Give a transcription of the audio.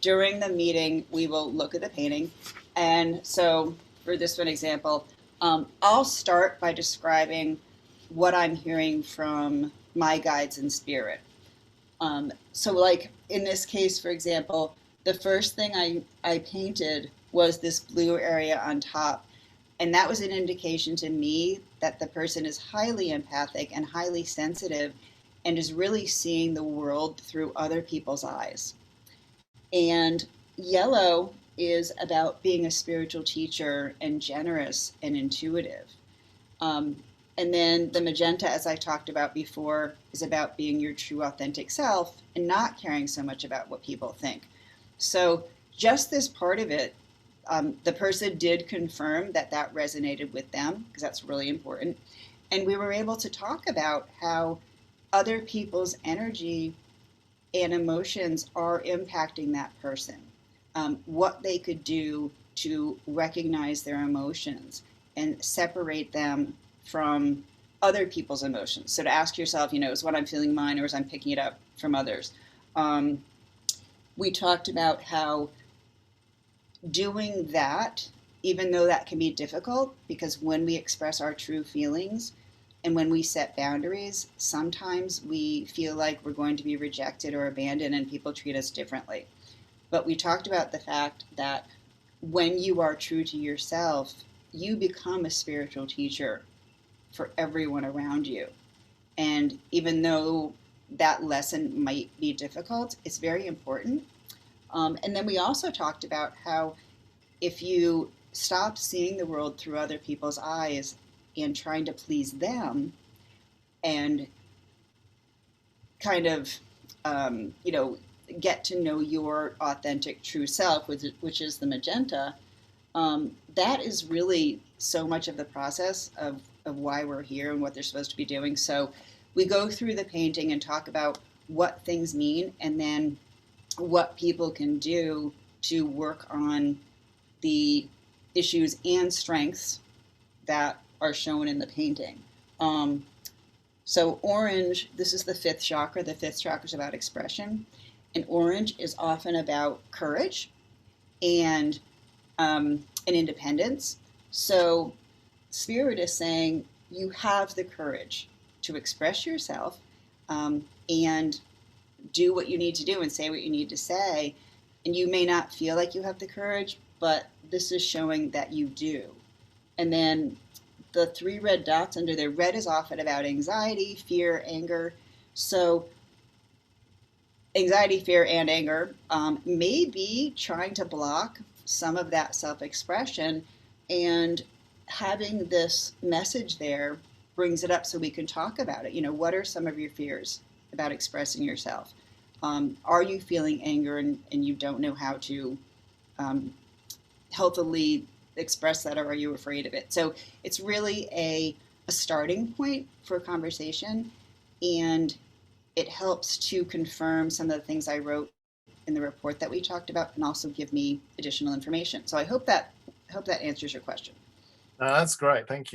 during the meeting, we will look at the painting. And so for this one example, I'll start by describing what I'm hearing from my guides in spirit. So like in this case, for example, the first thing I painted was this blue area on top. And that was an indication to me that the person is highly empathic and highly sensitive and is really seeing the world through other people's eyes. And yellow is about being a spiritual teacher and generous and intuitive. Um, and then the magenta, as I talked about before, is about being your true authentic self and not caring so much about what people think. So just this part of it, the person did confirm that that resonated with them, because that's really important. And we were able to talk about how other people's energy and emotions are impacting that person, what they could do to recognize their emotions and separate them from other people's emotions. So to ask yourself, is what I'm feeling mine or is I'm picking it up from others? We talked about how doing that, even though that can be difficult, because when we express our true feelings and when we set boundaries, sometimes we feel like we're going to be rejected or abandoned and people treat us differently. But we talked about the fact that when you are true to yourself, you become a spiritual teacher for everyone around you. And even though that lesson might be difficult, it's very important. And then we also talked about how if you stop seeing the world through other people's eyes and trying to please them and kind of, get to know your authentic true self, which is the magenta, that is really so much of the process of why we're here and what they're supposed to be doing. So we go through the painting and talk about what things mean and then what people can do to work on the issues and strengths that are shown in the painting. So orange, this is the fifth chakra. The fifth chakra is about expression. And orange is often about courage and independence. So spirit is saying you have the courage to express yourself and do what you need to do and say what you need to say. And you may not feel like you have the courage, but this is showing that you do. And then the three red dots under there, red is often about anxiety, fear, anger. So anxiety, fear, and anger may be trying to block some of that self-expression, and having this message there brings it up so we can talk about it. What are some of your fears about expressing yourself? Are you feeling anger and you don't know how to healthily express that, or are you afraid of it? So it's really a starting point for a conversation, and it helps to confirm some of the things I wrote in the report that we talked about and also give me additional information. So I hope that answers your question. That's great. Thank you.